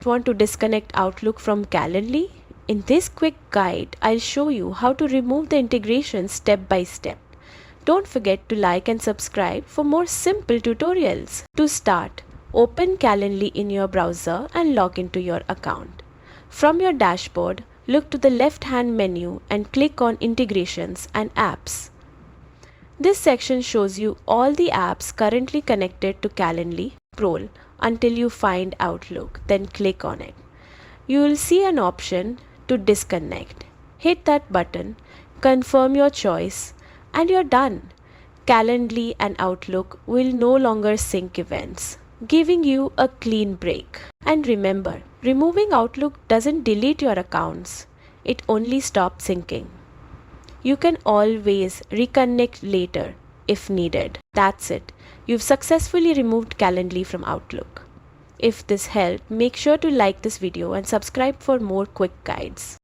Want to disconnect Outlook from Calendly? In this quick guide, I'll show you how to remove the integration step by step. Don't forget to like and subscribe for more simple tutorials. To start, open Calendly in your browser and log into your account. From your dashboard, look to the left-hand menu and click on Integrations and Apps. This section shows you all the apps currently connected to Calendly Pro until you find Outlook, then click on it. You will see an option to disconnect. Hit that button, confirm your choice, and you're done. Calendly and Outlook will no longer sync events, giving you a clean break. And remember, removing Outlook doesn't delete your accounts, it only stops syncing. You can always reconnect later if needed. That's it. You've successfully removed Calendly from Outlook. If this helped, make sure to like this video and subscribe for more quick guides.